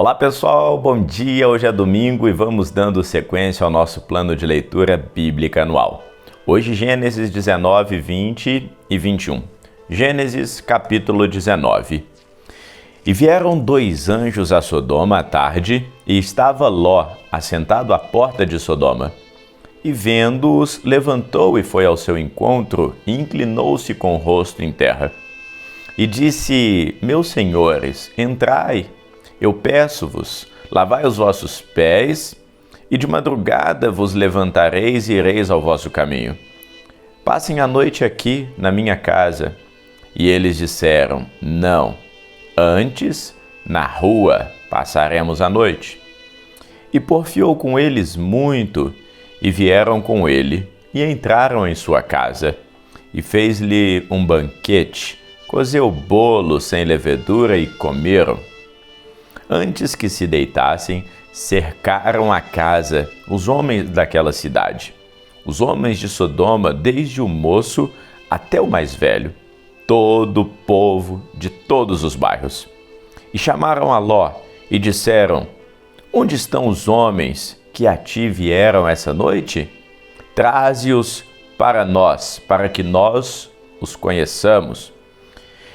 Olá pessoal, bom dia! Hoje é domingo e vamos dando sequência ao nosso plano de leitura bíblica anual. Hoje Gênesis 19, 20 e 21. Gênesis capítulo 19. E vieram 2 anjos a Sodoma à tarde, e estava Ló assentado à porta de Sodoma. E vendo-os, levantou e foi ao seu encontro, e inclinou-se com o rosto em terra. E disse: Meus senhores, entrai, eu peço-vos, lavai os vossos pés, e de madrugada vos levantareis e ireis ao vosso caminho. Passem a noite aqui, na minha casa. E eles disseram: Não, antes, na rua, passaremos a noite. E porfiou com eles muito, e vieram com ele, e entraram em sua casa. E fez-lhe um banquete, cozeu bolo sem levedura e comeram. Antes que se deitassem, cercaram a casa os homens daquela cidade, os homens de Sodoma, desde o moço até o mais velho, todo o povo de todos os bairros. E chamaram a Ló e disseram: Onde estão os homens que a ti vieram essa noite? Traze-os para nós, para que nós os conheçamos.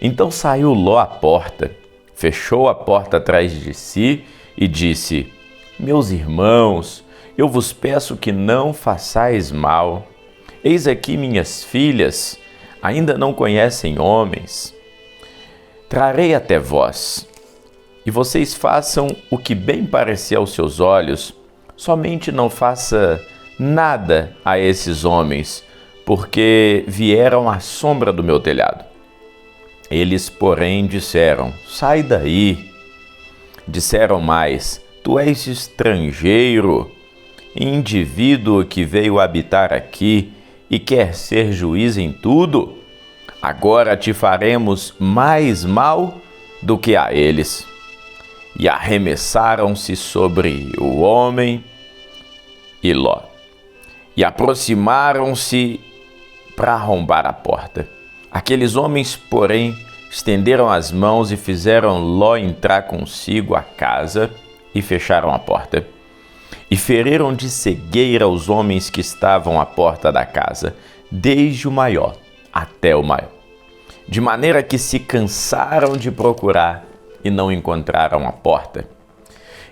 Então saiu Ló à porta, fechou a porta atrás de si e disse: Meus irmãos, eu vos peço que não façais mal. Eis aqui minhas filhas, ainda não conhecem homens. Trarei até vós, e vocês façam o que bem parecer aos seus olhos, somente não faça nada a esses homens, porque vieram à sombra do meu telhado. Eles, porém, disseram: Sai daí. Disseram mais: Tu és estrangeiro, indivíduo que veio habitar aqui e quer ser juiz em tudo? Agora te faremos mais mal do que a eles. E arremessaram-se sobre o homem e Ló, e aproximaram-se para arrombar a porta. Aqueles homens, porém, estenderam as mãos e fizeram Ló entrar consigo à casa e fecharam a porta. E feriram de cegueira os homens que estavam à porta da casa, desde o maior até o maior, de maneira que se cansaram de procurar e não encontraram a porta.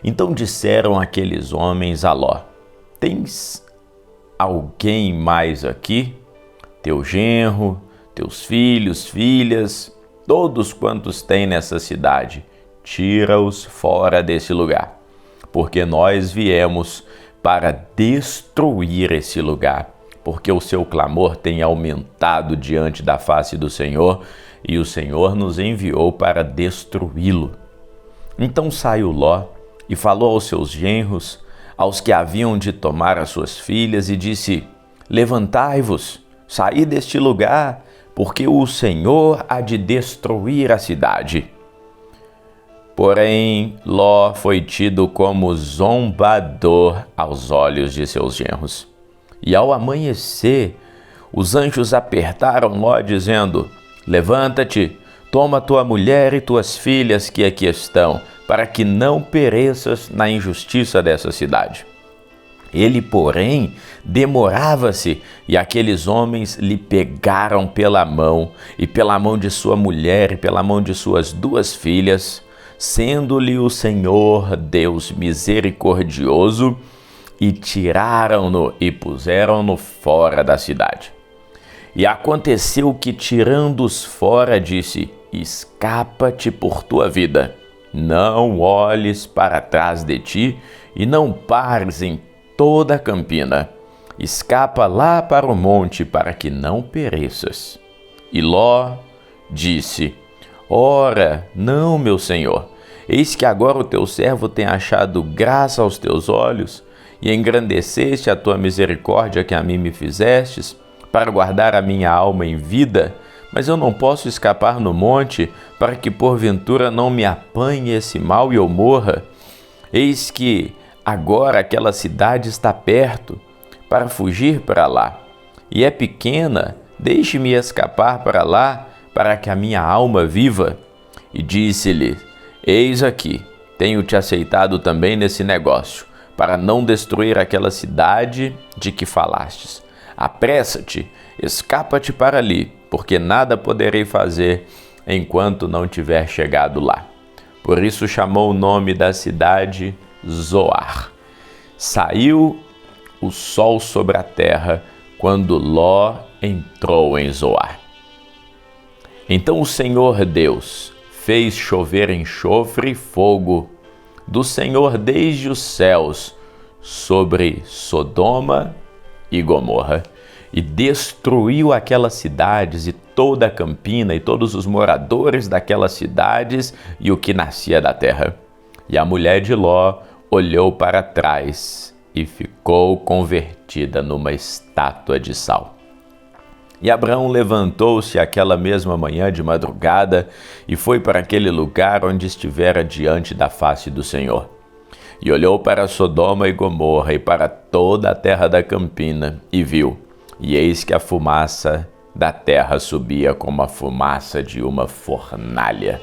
Então disseram aqueles homens a Ló: Tens alguém mais aqui? Teu genro, teus filhos, filhas, todos quantos têm nessa cidade, tira-os fora desse lugar, porque nós viemos para destruir esse lugar, porque o seu clamor tem aumentado diante da face do Senhor, e o Senhor nos enviou para destruí-lo. Então saiu Ló e falou aos seus genros, aos que haviam de tomar as suas filhas, e disse: Levantai-vos, saí deste lugar, porque o Senhor há de destruir a cidade. Porém, Ló foi tido como zombador aos olhos de seus genros. E ao amanhecer, os anjos apertaram Ló, dizendo: Levanta-te, toma tua mulher e tuas filhas que aqui estão, para que não pereças na injustiça dessa cidade. Ele, porém, demorava-se, e aqueles homens lhe pegaram pela mão, e pela mão de sua mulher, e pela mão de suas 2 filhas, sendo-lhe o Senhor Deus misericordioso, e tiraram-no e puseram-no fora da cidade. E aconteceu que, tirando-os fora, disse: Escapa-te por tua vida, não olhes para trás de ti, e não pares em toda a campina. Escapa lá para o monte, para que não pereças. E Ló disse: Ora, não, meu senhor, eis que agora o teu servo tem achado graça aos teus olhos, e engrandeceste a tua misericórdia que a mim me fizestes, para guardar a minha alma em vida, mas eu não posso escapar no monte, para que porventura não me apanhe esse mal e eu morra. Eis que agora aquela cidade está perto, para fugir para lá, e é pequena, deixe-me escapar para lá, para que a minha alma viva. E disse-lhe: Eis aqui, tenho te aceitado também nesse negócio, para não destruir aquela cidade de que falastes. Apressa-te, escapa-te para ali, porque nada poderei fazer enquanto não tiver chegado lá. Por isso chamou o nome da cidade Zoar. Saiu o sol sobre a terra quando Ló entrou em Zoar. Então o Senhor Deus fez chover enxofre e fogo do Senhor desde os céus sobre Sodoma e Gomorra, e destruiu aquelas cidades e toda a campina e todos os moradores daquelas cidades e o que nascia da terra. E a mulher de Ló olhou para trás e ficou convertida numa estátua de sal. E Abraão levantou-se aquela mesma manhã de madrugada e foi para aquele lugar onde estivera diante da face do Senhor. E olhou para Sodoma e Gomorra e para toda a terra da campina e viu, e eis que a fumaça da terra subia como a fumaça de uma fornalha.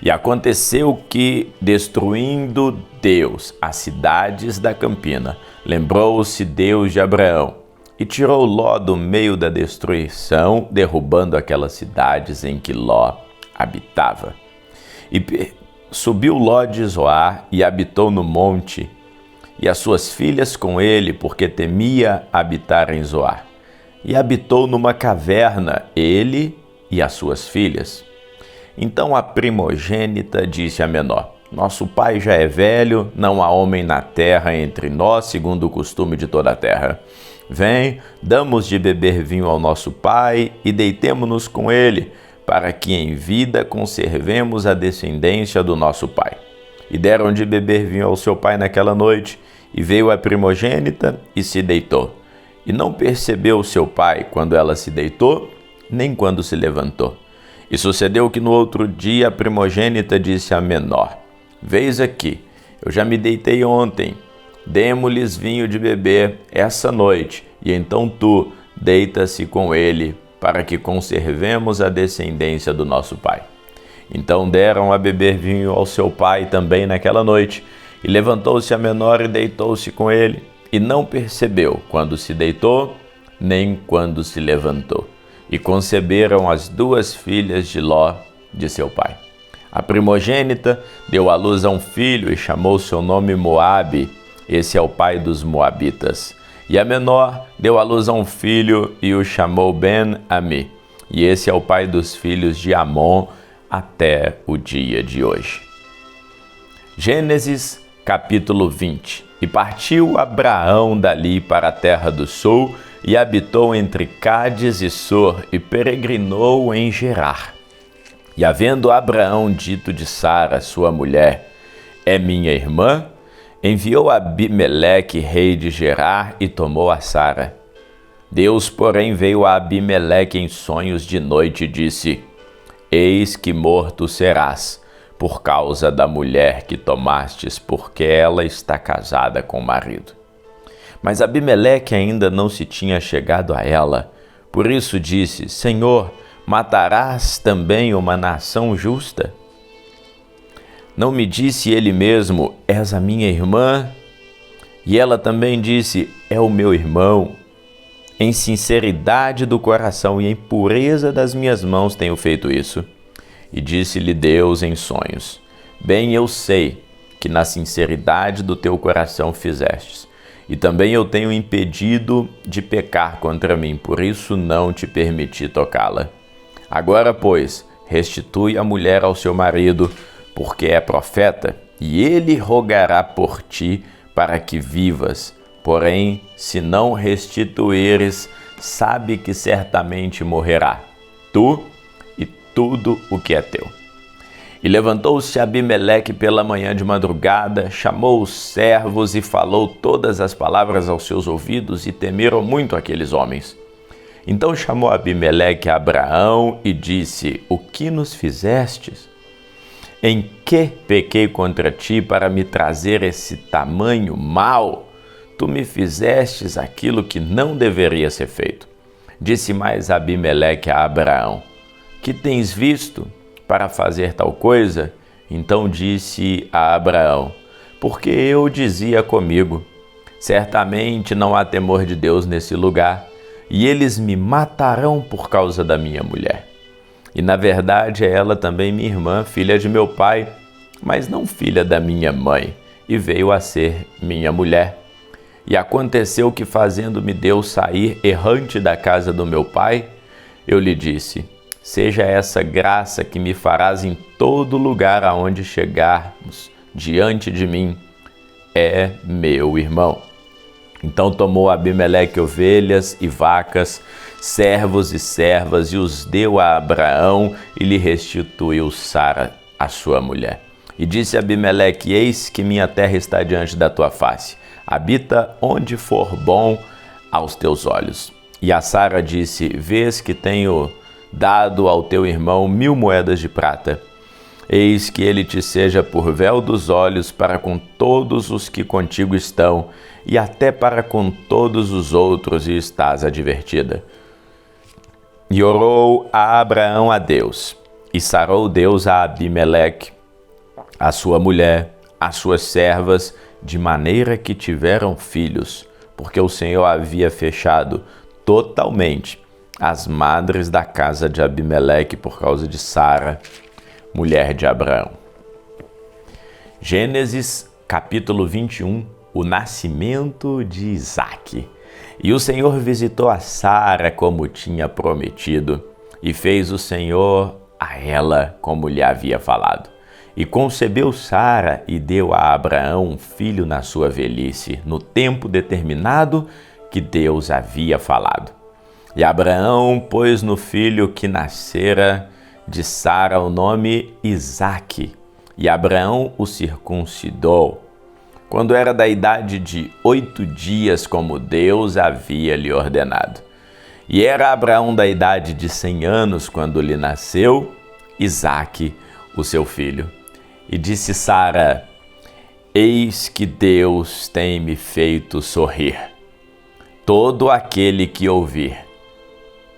E aconteceu que, destruindo Deus as cidades da campina, lembrou-se Deus de Abraão e tirou Ló do meio da destruição, derrubando aquelas cidades em que Ló habitava. E subiu Ló de Zoar e habitou no monte, e as suas filhas com ele, porque temia habitar em Zoar. E habitou numa caverna, ele e as suas filhas. Então a primogênita disse à menor: Nosso pai já é velho, não há homem na terra entre nós, segundo o costume de toda a terra. Vem, damos de beber vinho ao nosso pai e deitemo-nos com ele, para que em vida conservemos a descendência do nosso pai. E deram de beber vinho ao seu pai naquela noite, e veio a primogênita e se deitou. E não percebeu seu pai quando ela se deitou, nem quando se levantou. E sucedeu que no outro dia a primogênita disse à menor: Veis aqui, eu já me deitei ontem, demo-lhes vinho de beber essa noite, e então tu deita-se com ele, para que conservemos a descendência do nosso pai. Então deram a beber vinho ao seu pai também naquela noite, e levantou-se a menor e deitou-se com ele, e não percebeu quando se deitou, nem quando se levantou. E conceberam as duas filhas de Ló, de seu pai. A primogênita deu à luz a um filho e chamou seu nome Moabe, esse é o pai dos moabitas. E a menor deu à luz a um filho e o chamou Ben-Ami, e esse é o pai dos filhos de Amon até o dia de hoje. Gênesis capítulo 20. E partiu Abraão dali para a terra do sul, e habitou entre Cádiz e Sur, e peregrinou em Gerar. E havendo Abraão dito de Sara, sua mulher, é minha irmã, enviou Abimeleque, rei de Gerar, e tomou a Sara. Deus, porém, veio a Abimeleque em sonhos de noite e disse: Eis que morto serás, por causa da mulher que tomastes, porque ela está casada com o marido. Mas Abimeleque ainda não se tinha chegado a ela. Por isso disse: Senhor, matarás também uma nação justa? Não me disse ele mesmo: És a minha irmã? E ela também disse: É o meu irmão. Em sinceridade do coração e em pureza das minhas mãos tenho feito isso. E disse-lhe Deus em sonhos: Bem eu sei que na sinceridade do teu coração fizestes, e também eu tenho impedido de pecar contra mim, por isso não te permiti tocá-la. Agora, pois, restitui a mulher ao seu marido, porque é profeta, e ele rogará por ti para que vivas. Porém, se não restituíres, sabe que certamente morrerá, tu e tudo o que é teu. E levantou-se Abimeleque pela manhã de madrugada, chamou os servos e falou todas as palavras aos seus ouvidos, e temeram muito aqueles homens. Então chamou Abimeleque a Abraão e disse: O que nos fizestes? Em que pequei contra ti para me trazer esse tamanho mal? Tu me fizestes aquilo que não deveria ser feito. Disse mais Abimeleque a Abraão: Que tens visto para fazer tal coisa? Então disse a Abraão: porque eu dizia comigo, certamente não há temor de Deus nesse lugar, e eles me matarão por causa da minha mulher. E na verdade é ela também minha irmã, filha de meu pai, mas não filha da minha mãe, e veio a ser minha mulher. E aconteceu que, fazendo-me Deus sair errante da casa do meu pai, eu lhe disse: seja essa graça que me farás em todo lugar aonde chegarmos diante de mim, é meu irmão. Então tomou Abimeleque ovelhas e vacas, servos e servas, e os deu a Abraão, e lhe restituiu Sara, a sua mulher. E disse Abimeleque: eis que minha terra está diante da tua face. Habita onde for bom aos teus olhos. E a Sara disse: vês que tenho dado ao teu irmão 1000 moedas de prata. Eis que ele te seja por véu dos olhos para com todos os que contigo estão, e até para com todos os outros, e estás advertida. E orou a Abraão a Deus, e sarou Deus a Abimeleque, a sua mulher, as suas servas, de maneira que tiveram filhos, porque o Senhor havia fechado totalmente as madres da casa de Abimeleque por causa de Sara, mulher de Abraão. Gênesis capítulo 21, o nascimento de Isaque. E o Senhor visitou a Sara como tinha prometido, e fez o Senhor a ela como lhe havia falado. E concebeu Sara e deu a Abraão um filho na sua velhice, no tempo determinado que Deus havia falado. E Abraão pôs no filho que nascera de Sara o nome Isaque, e Abraão o circuncidou, quando era da idade de 8 dias, como Deus havia lhe ordenado. E era Abraão da idade de 100 anos, quando lhe nasceu Isaque, o seu filho. E disse Sara: eis que Deus tem me feito sorrir. Todo aquele que ouvir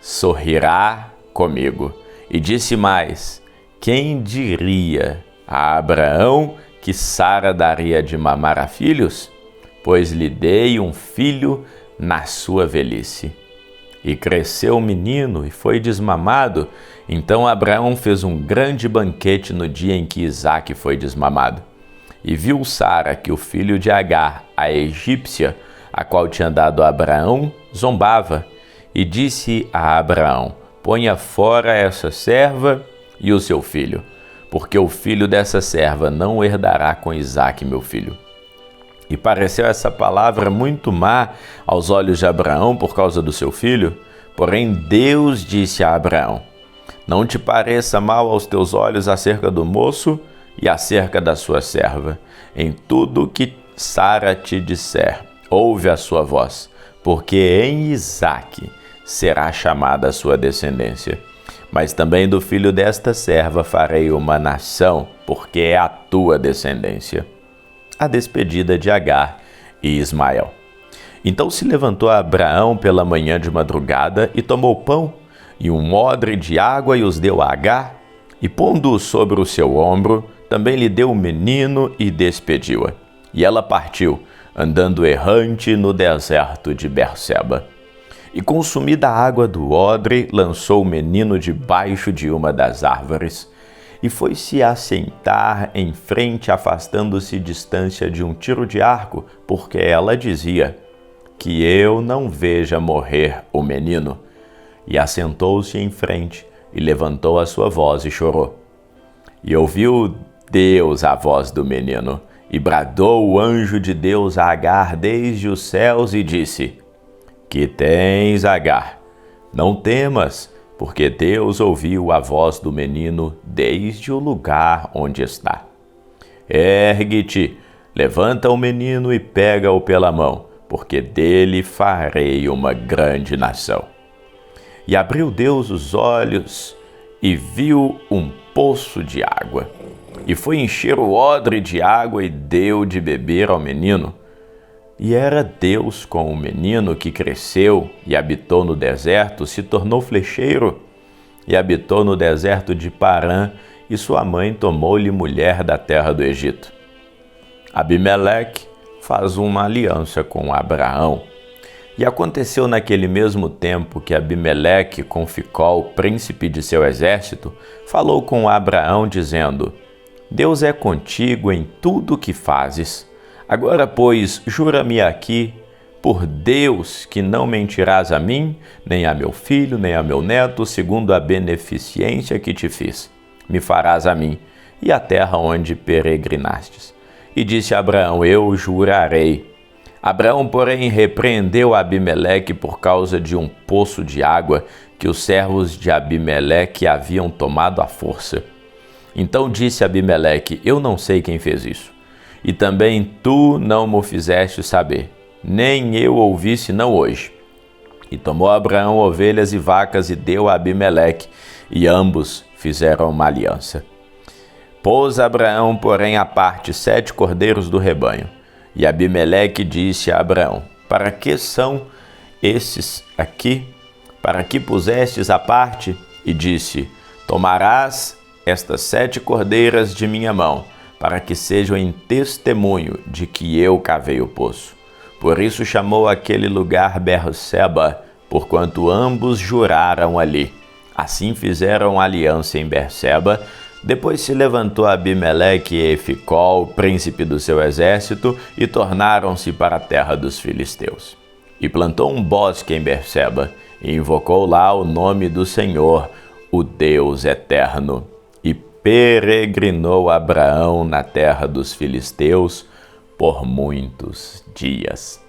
sorrirá comigo. E disse mais: quem diria a Abraão que Sara daria de mamar a filhos? Pois lhe dei um filho na sua velhice. E cresceu o menino e foi desmamado. Então Abraão fez um grande banquete no dia em que Isaque foi desmamado. E viu Sara que o filho de Agar, a egípcia, a qual tinha dado a Abraão, zombava. E disse a Abraão: ponha fora essa serva e o seu filho, porque o filho dessa serva não herdará com Isaque, meu filho. E pareceu essa palavra muito má aos olhos de Abraão por causa do seu filho. Porém Deus disse a Abraão: não te pareça mal aos teus olhos acerca do moço e acerca da sua serva. Em tudo que Sara te disser, ouve a sua voz, porque em Isaque será chamada a sua descendência. Mas também do filho desta serva farei uma nação, porque é a tua descendência. A despedida de Agar e Ismael. Então se levantou Abraão pela manhã de madrugada e tomou pão e um odre de água e os deu a Agar, e pondo-o sobre o seu ombro, também lhe deu o menino e despediu-a. E ela partiu, andando errante no deserto de Berseba. E consumida a água do odre, lançou o menino debaixo de uma das árvores, e foi-se assentar em frente, afastando-se distância de um tiro de arco, porque ela dizia: que eu não veja morrer o menino. E assentou-se em frente, e levantou a sua voz e chorou. E ouviu Deus a voz do menino, e bradou o anjo de Deus a Agar desde os céus, e disse: que tens, Agar? Não temas, porque Deus ouviu a voz do menino desde o lugar onde está. Ergue-te, levanta o menino e pega-o pela mão, porque dele farei uma grande nação. E abriu Deus os olhos e viu um poço de água. E foi encher o odre de água e deu de beber ao menino. E era Deus com o menino, que cresceu e habitou no deserto, se tornou flecheiro e habitou no deserto de Parã, e sua mãe tomou-lhe mulher da terra do Egito. Abimeleque faz uma aliança com Abraão. E aconteceu naquele mesmo tempo que Abimeleque, com Ficol, príncipe de seu exército, falou com Abraão, dizendo: Deus é contigo em tudo o que fazes. Agora, pois, jura-me aqui, por Deus, que não mentirás a mim, nem a meu filho, nem a meu neto, segundo a beneficência que te fiz. Me farás a mim e a terra onde peregrinastes. E disse Abraão: Eu jurarei. Abraão, porém, repreendeu Abimeleque por causa de um poço de água que os servos de Abimeleque haviam tomado à força. Então disse Abimeleque: Eu não sei quem fez isso. E também tu não me fizeste saber, nem eu ouvi senão hoje. E tomou Abraão ovelhas e vacas e deu a Abimeleque, e ambos fizeram uma aliança. Pôs Abraão, porém, à parte 7 cordeiros do rebanho. E Abimeleque disse a Abraão: Para que são esses aqui? Para que pusestes à parte? E disse: Tomarás estas 7 cordeiras de minha mão, para que sejam em testemunho de que eu cavei o poço. Por isso chamou aquele lugar Berseba, porquanto ambos juraram ali. Assim fizeram aliança em Berseba. Depois se levantou Abimeleque e Ficol, príncipe do seu exército, e tornaram-se para a terra dos filisteus. E plantou um bosque em Berseba, e invocou lá o nome do Senhor, o Deus eterno. E peregrinou Abraão na terra dos filisteus por muitos dias.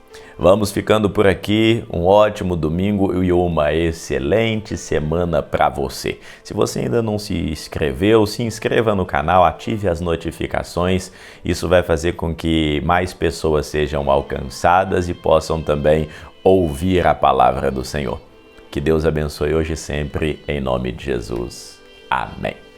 Vamos ficando por aqui. Um ótimo domingo e uma excelente semana para você. Se você ainda não se inscreveu, se inscreva no canal, ative as notificações. Isso vai fazer com que mais pessoas sejam alcançadas e possam também ouvir a palavra do Senhor. Que Deus abençoe hoje e sempre, em nome de Jesus. Amém.